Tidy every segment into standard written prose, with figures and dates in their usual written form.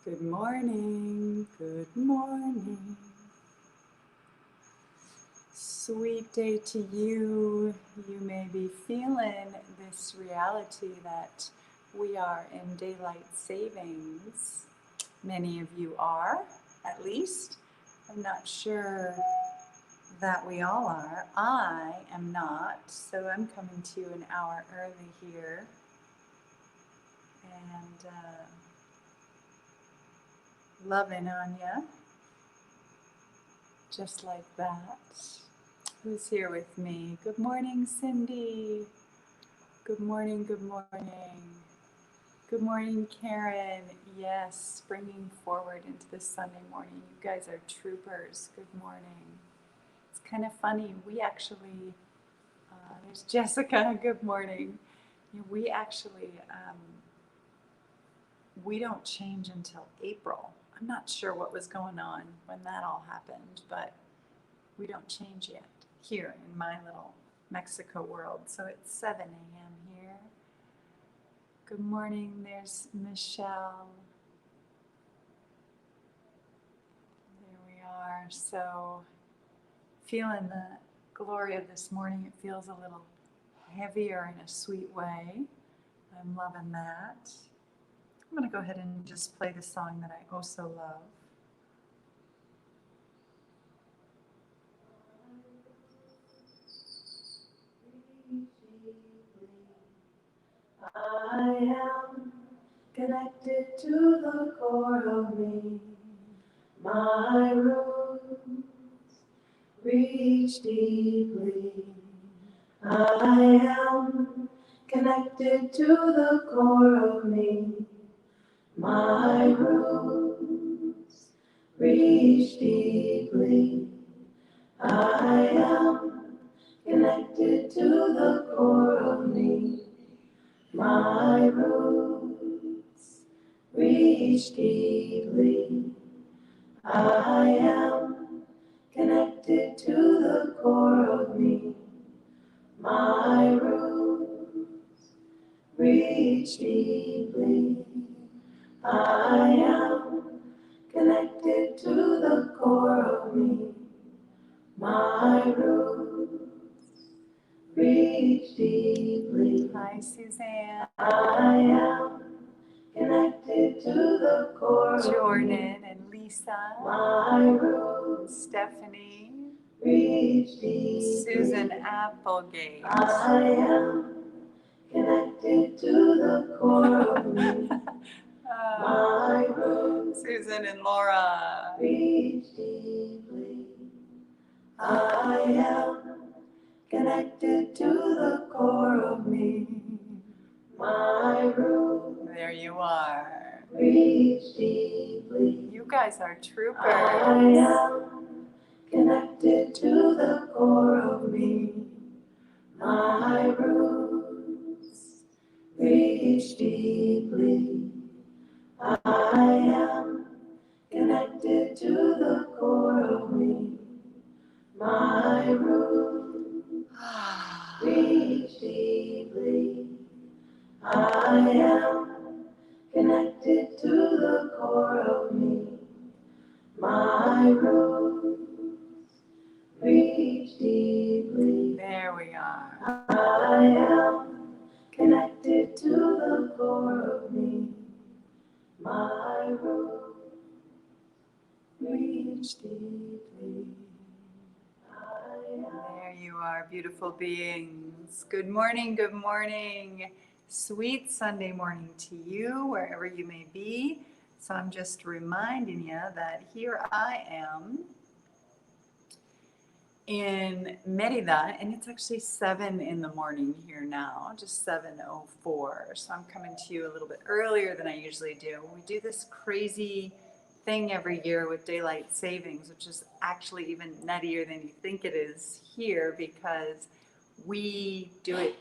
Good morning, good morning. Sweet day to you. You may be feeling this reality that we are in daylight savings. Many of you are, at least. I'm not sure that we all are. I am not, so I'm coming to you an hour early here. And loving on ya, just like that. Who's here with me? Good morning, Cindy. Good morning, good morning. Good morning, Karen. Yes, springing forward into this Sunday morning. You guys are troopers. Good morning. It's kind of funny. We actually, there's Jessica. Good morning. We actually, we don't change until April. I'm not sure what was going on when that all happened, but we don't change yet here in my little Mexico world. So it's 7 a.m. here. Good morning, there's Michelle. There we are. So feeling the glory of this morning. It feels a little heavier in a sweet way. I'm loving that. I'm going to go ahead and just play the song that I also love. I am connected to the core of me. My roots reach deeply. I am connected to the core of me. My roots reach deeply. I am connected to the core of me. My roots reach deeply. I am connected to the core of me. My roots reach deeply. I am connected to the core of me. My roots reach deeply. Hi, Suzanne. I am connected to the core Jordan and Lisa. My roots. Stephanie. Reach deeply. Susan Applegate. I am connected to the core of me. My roots. Susan and Laura. Reach deeply. I am connected to the core of me. My roots. There you are. Reach deeply. You guys are troopers. I am connected to the core of me. My roots reach deeply. I am connected to the core of me. My roots reach deeply. I am connected to the core of me. My roots reach deeply. There we are. I am connected to the core of me. My roots reach deeply. There you are, beautiful beings. Good morning, good morning. Sweet Sunday morning to you, wherever you may be. So I'm just reminding you that here I am in Merida, and it's actually 7 in the morning here now, just 7:04. So I'm coming to you a little bit earlier than I usually do. We do this crazy thing every year with daylight savings, which is actually even nuttier than you think it is here, because we do it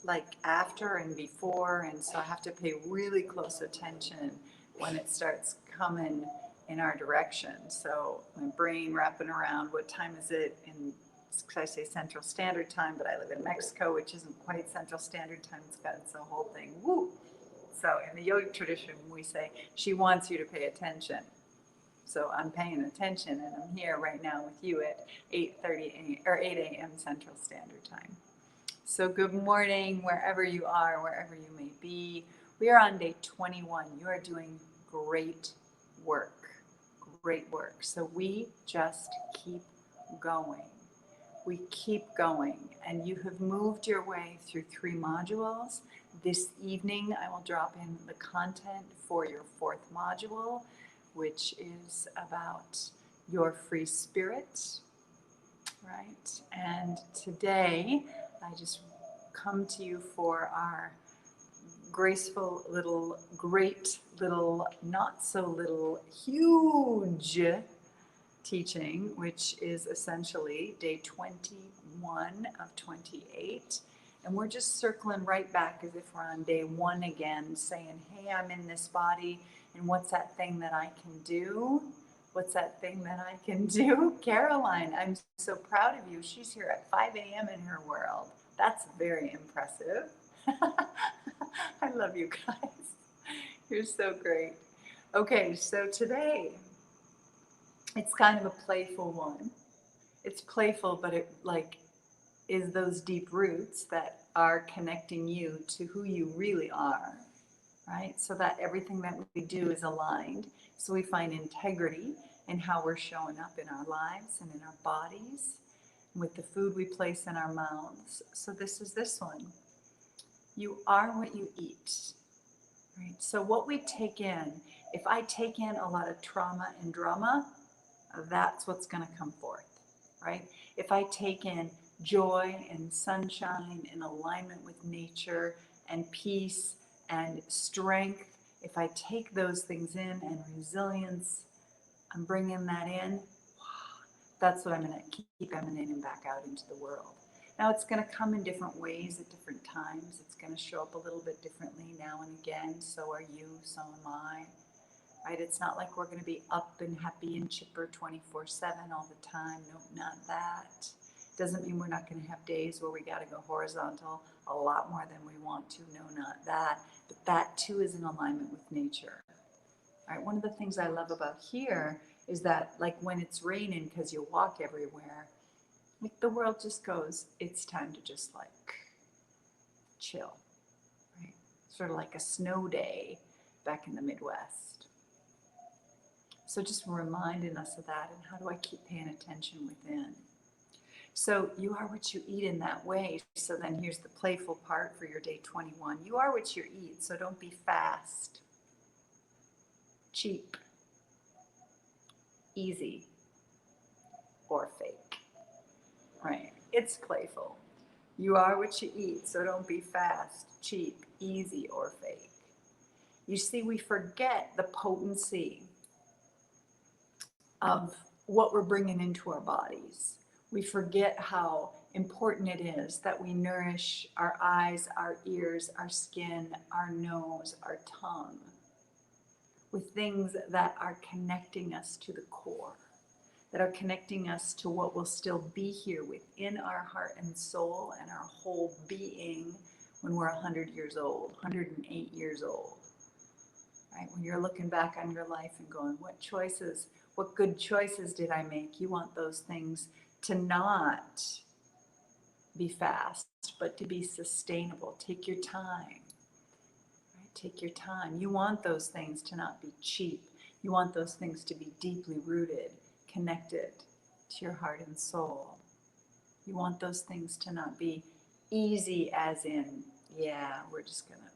like after and before, and so I have to pay really close attention when it starts coming in our direction. So my brain wrapping around what time is it in, I say Central Standard Time, but I live in Mexico, which isn't quite Central Standard Time. It's got its whole thing. Woo! So in the yogic tradition, we say she wants you to pay attention. So I'm paying attention, and I'm here right now with you at 8:30 or 8 a.m. Central Standard Time. So good morning, wherever you are, wherever you may be. We are on day 21. You are doing great work, great work. So we just keep going. We keep going, and you have moved your way through 3 modules. This evening, I will drop in the content for your 4th module, which is about your free spirit, right? And today, I just come to you for our graceful little, great little, not so little, huge teaching, which is essentially day 21 of 28. And we're just circling right back as if we're on day 1 again, saying, hey, I'm in this body, and what's that thing that I can do? What's that thing that I can do? Caroline, I'm so proud of you. She's here at 5 a.m. in her world. That's very impressive. I love you guys. You're so great. Okay, so today, it's kind of a playful one. It's playful, but it is those deep roots that are connecting you to who you really are, right? So that everything that we do is aligned. So we find integrity in how we're showing up in our lives and in our bodies, with the food we place in our mouths. So this is this one. You are what you eat, right? So what we take in, if I take in a lot of trauma and drama, that's what's going to come forth, right? If I take in joy and sunshine and alignment with nature and peace and strength, if I take those things in and resilience, I'm bringing that in, that's what I'm going to keep emanating back out into the world. Now it's going to come in different ways at different times. It's going to show up a little bit differently now and again. So are you, so am I. Right? It's not like we're going to be up and happy and chipper 24/7 all the time. No, not that. Doesn't mean we're not going to have days where we got to go horizontal a lot more than we want to. No, not that. But that too is in alignment with nature. All right. One of the things I love about here is that, like when it's raining, because you walk everywhere, like the world just goes, it's time to just like chill, right? Sort of like a snow day back in the Midwest. So just reminding us of that, and how do I keep paying attention within? So you are what you eat in that way. So then here's the playful part for your day 21. You are what you eat, so don't be fast, cheap, easy, or fake, right? It's playful. You are what you eat, so don't be fast, cheap, easy, or fake. You see, we forget the potency of what we're bringing into our bodies. We forget how important it is that we nourish our eyes, our ears, our skin, our nose, our tongue with things that are connecting us to the core, that are connecting us to what will still be here within our heart and soul and our whole being when we're 100 years old, 108 years old. Right? When you're looking back on your life and going, what good choices did I make? You want those things to not be fast, but to be sustainable. Take your time. Right? Take your time. You want those things to not be cheap. You want those things to be deeply rooted, connected to your heart and soul. You want those things to not be easy, as in, yeah, we're just going to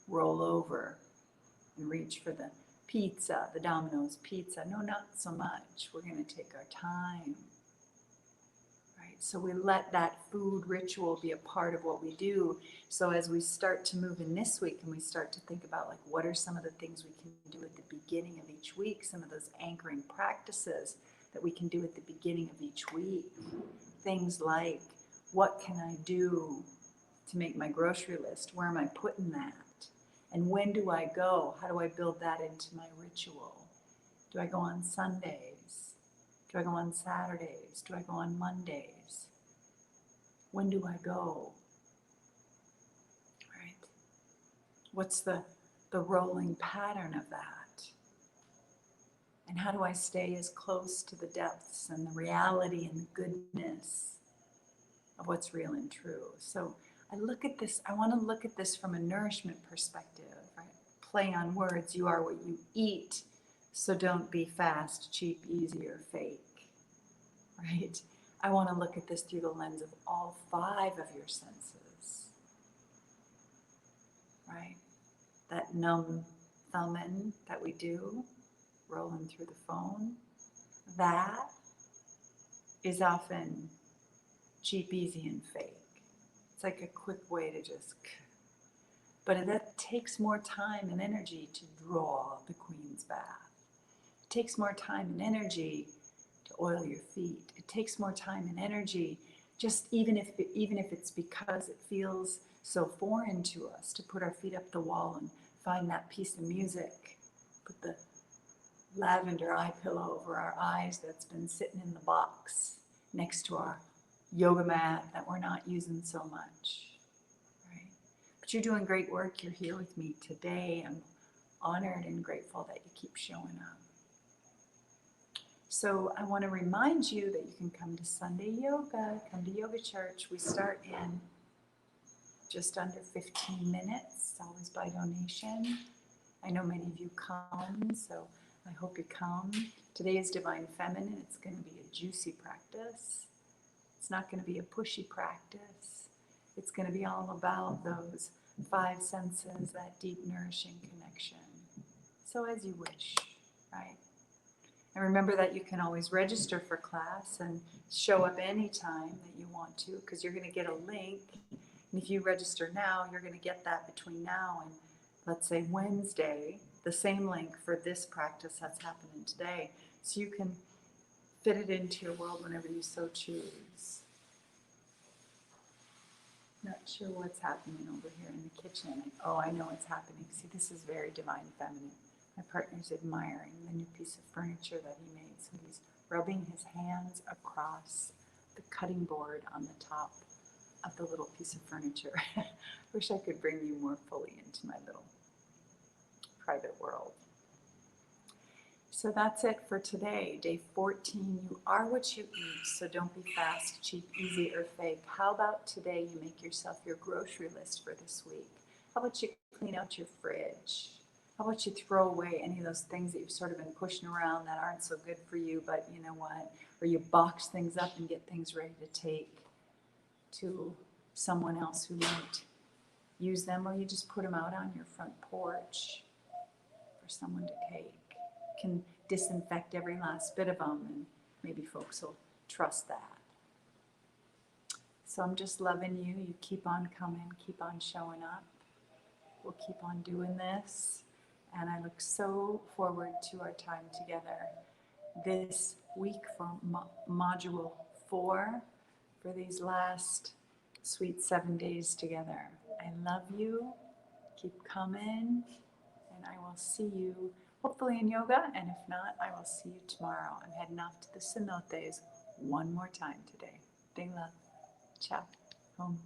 roll over and reach for the pizza, the Domino's pizza. No, not so much. We're going to take our time. Right? So we let that food ritual be a part of what we do. So as we start to move in this week and we start to think about, like, what are some of the things we can do at the beginning of each week, some of those anchoring practices that we can do at the beginning of each week. Things like, what can I do to make my grocery list? Where am I putting that? And when do I go? How do I build that into my ritual? Do I go on Sundays? Do I go on Saturdays? Do I go on Mondays? When do I go? Right? What's the the rolling pattern of that? And how do I stay as close to the depths and the reality and the goodness of what's real and true? So I look at this, I want to look at this from a nourishment perspective, right? Play on words, you are what you eat, so don't be fast, cheap, easy, or fake, right? I want to look at this through the lens of all 5 of your senses, right? That numb thumbing that we do, rolling through the phone, that is often cheap, easy, and fake. It's like a quick way to just, but that takes more time and energy to draw the queen's bath. It takes more time and energy to oil your feet. It takes more time and energy, just even if it's because it feels so foreign to us, to put our feet up the wall and find that piece of music, put the lavender eye pillow over our eyes that's been sitting in the box next to our yoga mat that we're not using so much, right? But you're doing great work. You're here with me today. I'm honored and grateful that you keep showing up. So I want to remind you that you can come to Sunday yoga, come to yoga church. We start in just under 15 minutes, always by donation. I know many of you come, so I hope you come. Today is Divine Feminine. It's going to be a juicy practice. It's not going to be a pushy practice. It's going to be all about those 5 senses, that deep, nourishing connection. So as you wish, right? And remember that you can always register for class and show up anytime that you want to, because you're going to get a link. And if you register now, you're going to get that between now and, let's say, Wednesday, the same link for this practice that's happening today. So you can fit it into your world whenever you so choose. Not sure what's happening over here in the kitchen. Oh, I know what's happening. See, this is very Divine Feminine. My partner's admiring the new piece of furniture that he made. So he's rubbing his hands across the cutting board on the top of the little piece of furniture. Wish I could bring you more fully into my little private world. So that's it for today, day 14. You are what you eat, so don't be fast, cheap, easy, or fake. How about today you make yourself your grocery list for this week? How about you clean out your fridge? How about you throw away any of those things that you've sort of been pushing around that aren't so good for you, but you know what? Or you box things up and get things ready to take to someone else who might use them, or you just put them out on your front porch for someone to take. Can disinfect every last bit of them, and maybe folks will trust that. So I'm just loving you. You keep on coming, keep on showing up. We'll keep on doing this, and I look so forward to our time together this week for module 4, for these last sweet 7 days together. I love you. Keep coming, and I will see you hopefully in yoga, and if not, I will see you tomorrow. I'm heading off to the cenotes one more time today. Big love. Ciao. Home.